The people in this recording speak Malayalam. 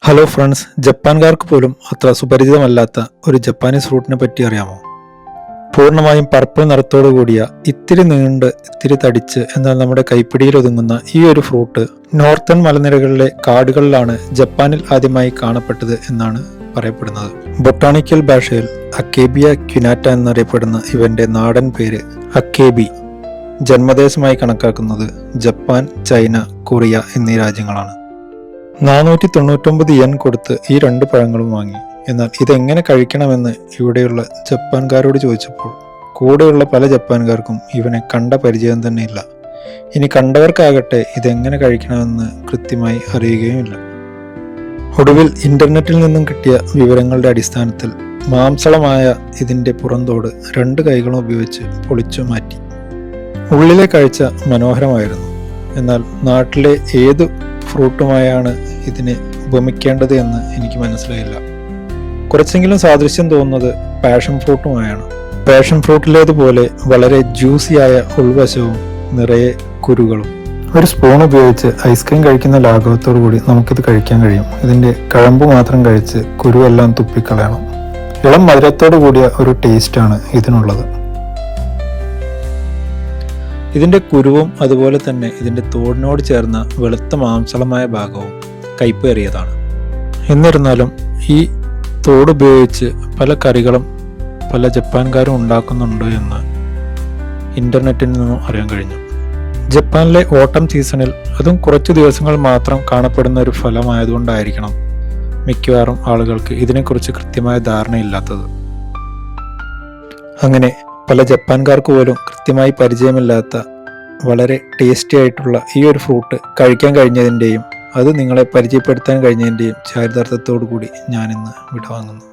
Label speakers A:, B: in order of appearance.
A: ഹലോ ഫ്രണ്ട്സ്, ജപ്പാൻകാർക്ക് പോലും അത്ര സുപരിചിതമല്ലാത്ത ഒരു ജപ്പാനീസ് ഫ്രൂട്ടിനെ പറ്റി അറിയാമോ? പൂർണ്ണമായും പർപ്പിൾ നിറത്തോടു കൂടിയ, ഇത്തിരി നീണ്ട് ഇത്തിരി തടിച്ച് എന്നാൽ നമ്മുടെ കൈപ്പിടിയിൽ ഒതുങ്ങുന്ന ഈ ഒരു ഫ്രൂട്ട് നോർത്തേൺ മലനിരകളിലെ കാടുകളിലാണ് ജപ്പാനിൽ ആദ്യമായി കാണപ്പെട്ടത് എന്നാണ് പറയപ്പെടുന്നത്. ബൊട്ടാണിക്കൽ ഭാഷയിൽ അക്കേബിയ ക്വിനാറ്റ എന്നറിയപ്പെടുന്ന ഇവന്റെ നാടൻ പേര് അക്കേബി. ജന്മദേശമായി കണക്കാക്കുന്നത് ജപ്പാൻ, ചൈന, കൊറിയ എന്നീ രാജ്യങ്ങളാണ്. 499 yen കൊടുത്ത് ഈ രണ്ട് പഴങ്ങളും വാങ്ങി. എന്നാൽ ഇതെങ്ങനെ കഴിക്കണമെന്ന് ഇവിടെയുള്ള ജപ്പാൻകാരോട് ചോദിച്ചപ്പോൾ കൂടെയുള്ള പല ജപ്പാൻകാർക്കും ഇവനെ കണ്ട പരിചയം തന്നെ ഇല്ല. ഇനി കണ്ടവർക്കാകട്ടെ ഇതെങ്ങനെ കഴിക്കണമെന്ന് കൃത്യമായി അറിയുകയുമില്ല. ഒടുവിൽ ഇന്റർനെറ്റിൽ നിന്നും കിട്ടിയ വിവരങ്ങളുടെ അടിസ്ഥാനത്തിൽ മാംസളമായ ഇതിന്റെ പുറന്തോട് 2 കൈകളും ഉപയോഗിച്ച് പൊളിച്ചു മാറ്റി. ഉള്ളിലെ കാഴ്ച മനോഹരമായിരുന്നു. എന്നാൽ നാട്ടിലെ ഏത് ഫ്രൂട്ടുമായാണ് ഇതിനെ ഉപമിക്കേണ്ടത് എന്ന് എനിക്ക് മനസ്സിലായില്ല. കുറച്ചെങ്കിലും സാദൃശ്യം തോന്നുന്നത് പാഷൻ ഫ്രൂട്ടുമായാണ്. പാഷൻ ഫ്രൂട്ടിലേതുപോലെ വളരെ ജ്യൂസിയായ ഉൾവശവും നിറയെ കുരുകളും. ഒരു സ്പൂൺ ഉപയോഗിച്ച് ഐസ്ക്രീം കഴിക്കുന്ന ലാഘവത്തോടു കൂടി നമുക്കിത് കഴിക്കാൻ കഴിയും. ഇതിന്റെ കഴമ്പ് മാത്രം കഴിച്ച് കുരുവെല്ലാം തുപ്പിക്കളയണം. ഇളം മധുരത്തോടു കൂടിയ ഒരു ടേസ്റ്റാണ് ഇതിനുള്ളത്. ഇതിന്റെ കുരുവും അതുപോലെ തന്നെ ഇതിന്റെ തോടിനോട് ചേർന്ന വെളുത്ത മാംസളമായ ഭാഗവും കയ്പേറിയതാണ്. എന്നിരുന്നാലും ഈ തോട് ഉപയോഗിച്ച് പല കറികളും പല ജപ്പാൻകാരും ഉണ്ടാക്കുന്നുണ്ട് എന്ന് ഇന്റർനെറ്റിൽ നിന്നും അറിയാൻ കഴിഞ്ഞു. ജപ്പാനിലെ ഓട്ടം സീസണിൽ, അതും കുറച്ചു ദിവസങ്ങൾ മാത്രം കാണപ്പെടുന്ന ഒരു ഫലമായതുകൊണ്ടായിരിക്കണം മിക്കവാറും ആളുകൾക്ക് ഇതിനെക്കുറിച്ച് കൃത്യമായ ധാരണയില്ലാത്തത്. അങ്ങനെ പല ജപ്പാൻകാർക്ക് പോലും കൃത്യമായി പരിചയമില്ലാത്ത വളരെ ടേസ്റ്റി ആയിട്ടുള്ള ഈ ഒരു ഫ്രൂട്ട് കഴിക്കാൻ കഴിഞ്ഞതിൻ്റെയും അത് നിങ്ങളെ പരിചയപ്പെടുത്താൻ കഴിഞ്ഞതിൻ്റെയും ചാരിതാർത്ഥ്യത്തോടു കൂടി ഞാനിന്ന് വിടവാങ്ങുന്നു.